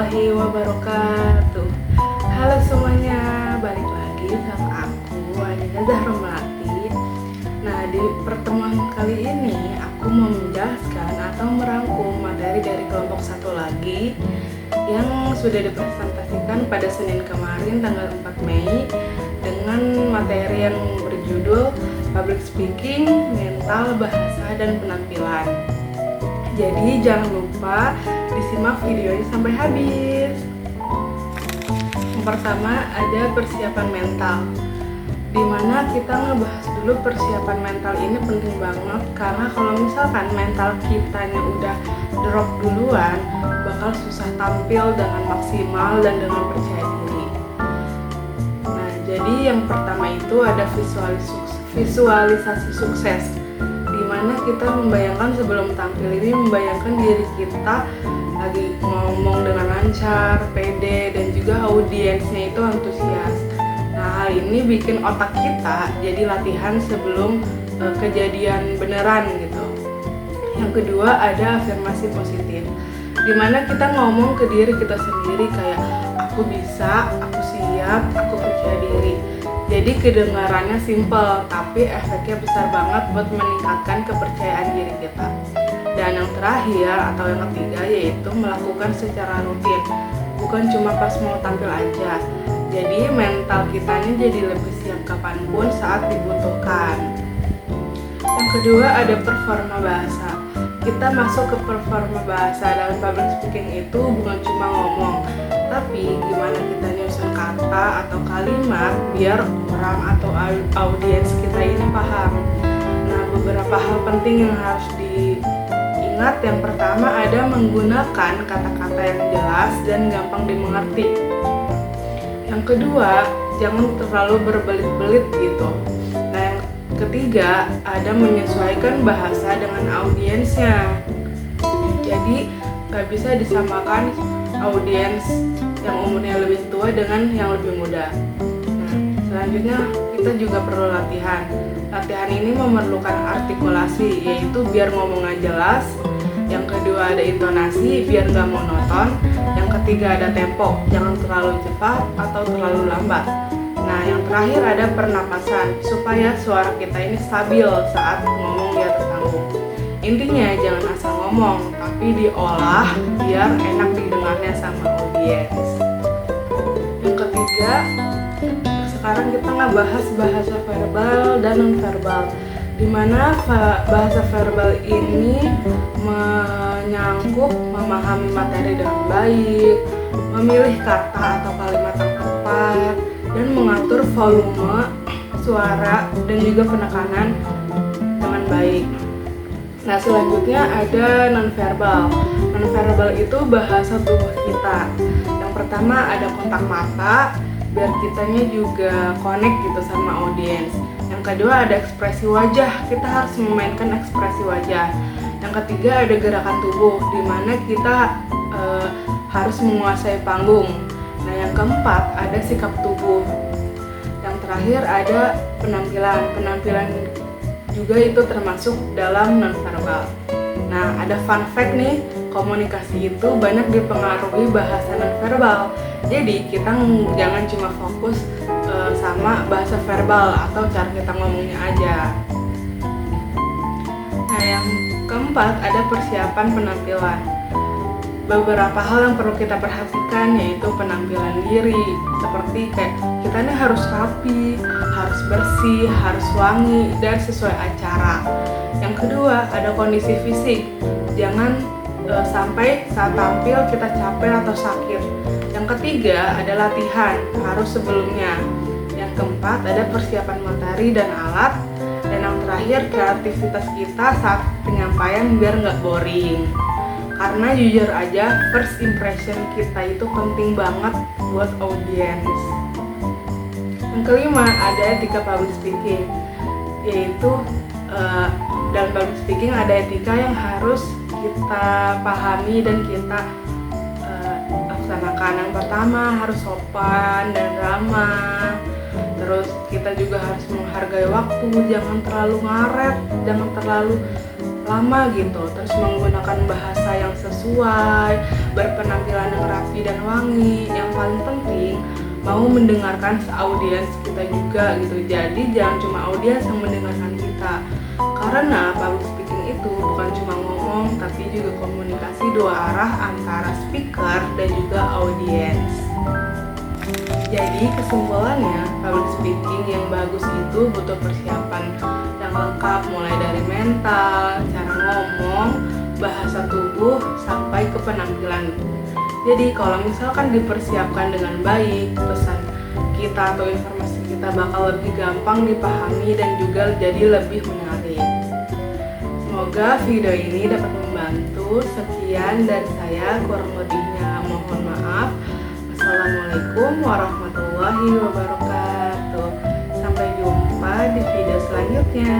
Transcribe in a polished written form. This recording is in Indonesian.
warahmatullahi wabarakatuh. Halo semuanya, balik lagi sama aku Adinda Zahromati. Nah, di pertemuan kali ini aku mau menjelaskan atau merangkum materi dari kelompok satu lagi yang sudah dipresentasikan pada Senin kemarin tanggal 4 Mei dengan materi yang berjudul Public Speaking, Mental, Bahasa, dan Penampilan. Jadi jangan lupa disimak videonya sampai habis. Yang pertama ada persiapan mental, dimana kita ngebahas dulu persiapan mental ini penting banget. Karena kalau misalkan mental kitanya udah drop duluan, bakal susah tampil dengan maksimal dan dengan percaya diri. Nah, jadi yang pertama itu ada visualisasi sukses, dimana kita membayangkan sebelum tampil ini, membayangkan diri kita lagi ngomong dengan lancar, pede, dan juga audiensnya itu antusias. Nah, hal ini bikin otak kita jadi latihan sebelum kejadian beneran gitu. Yang kedua ada afirmasi positif, dimana kita ngomong ke diri kita sendiri kayak aku bisa, aku siap, aku percaya diri. Jadi kedengarannya simple, tapi efeknya besar banget buat meningkatkan kepercayaan diri kita. Dan yang terakhir atau yang ketiga yaitu melakukan secara rutin, bukan cuma pas mau tampil aja. Jadi mental kitanya jadi lebih siap kapanpun saat dibutuhkan. Yang kedua ada performa bahasa. Kita masuk ke performa bahasa dalam public speaking itu bukan cuma ngomong, tapi gimana kita nyusun kata atau kalimat biar orang atau audiens kita ini paham. Nah, beberapa hal penting yang harus diingat. Yang pertama ada menggunakan kata-kata yang jelas dan gampang dimengerti. Yang kedua, jangan terlalu berbelit-belit gitu. Nah, yang ketiga ada menyesuaikan bahasa dengan audiensnya. Jadi gak bisa disamakan audiens yang umurnya lebih tua dengan yang lebih muda. Nah, selanjutnya kita juga perlu latihan. Latihan ini memerlukan artikulasi, yaitu biar ngomongnya jelas. Yang kedua ada intonasi, biar gak monoton. Yang ketiga ada tempo, jangan terlalu cepat atau terlalu lambat. Nah, yang terakhir ada pernapasan, supaya suara kita ini stabil saat ngomong di atas panggung. Intinya jangan asal ngomong, tapi diolah biar enak didengarnya sama audiens. Yang ketiga, sekarang kita ngebahas bahasa verbal dan non-verbal, dimana bahasa verbal ini menyangkut memahami materi dengan baik, memilih kata atau kalimat yang tepat, dan mengatur volume suara dan juga penekanan dengan baik. Nah, selanjutnya ada nonverbal. Nonverbal itu bahasa tubuh kita. Yang pertama ada kontak mata, biar kitanya juga connect gitu sama audiens. Yang kedua ada ekspresi wajah, kita harus memainkan ekspresi wajah. Yang ketiga ada gerakan tubuh, dimana kita harus menguasai panggung. Nah, yang keempat ada sikap tubuh. Yang terakhir ada penampilan. Penampilan juga itu termasuk dalam nonverbal. Nah, ada fun fact nih, komunikasi itu banyak dipengaruhi bahasa nonverbal. Jadi kita jangan cuma fokus sama bahasa verbal atau cara kita ngomongnya aja. Nah, yang keempat ada persiapan penampilan. Beberapa hal yang perlu kita perhatikan yaitu penampilan diri, seperti kayak kita ini harus rapi, harus bersih, harus wangi, dan sesuai acara. Yang kedua ada kondisi fisik, jangan sampai saat tampil kita capek atau sakit. Yang ketiga ada latihan, harus sebelumnya. Yang keempat ada persiapan materi dan alat. Dan yang terakhir kreativitas kita saat penyampaian biar nggak boring. Karena jujur aja first impression kita itu penting banget buat audiens. Yang kelima ada etika public speaking, yaitu dalam public speaking ada etika yang harus kita pahami dan kita laksanakan. Yang pertama harus sopan dan ramah. Terus kita juga harus menghargai waktu, jangan terlalu ngaret, jangan terlalu lama gitu, terus menggunakan bahasa yang sesuai, berpenampilan yang rapi dan wangi. Yang paling penting mau mendengarkan audiens kita juga gitu. Jadi jangan cuma audiens yang mendengarkan kita, karena public speaking itu bukan cuma ngomong tapi juga komunikasi dua arah antara speaker dan juga audiens. Jadi kesimpulannya, public speaking yang bagus itu butuh persiapan yang lengkap, mulai dari mental, cara ngomong, bahasa tubuh, sampai ke penampilan. Jadi kalau misalkan dipersiapkan dengan baik, pesan kita atau informasi kita bakal lebih gampang dipahami dan juga jadi lebih menarik. Semoga video ini dapat membantu. Sekian dari saya, kurang lebihnya mohon maaf. Assalamualaikum warahmatullahi wabarakatuh. Sampai jumpa di video selanjutnya.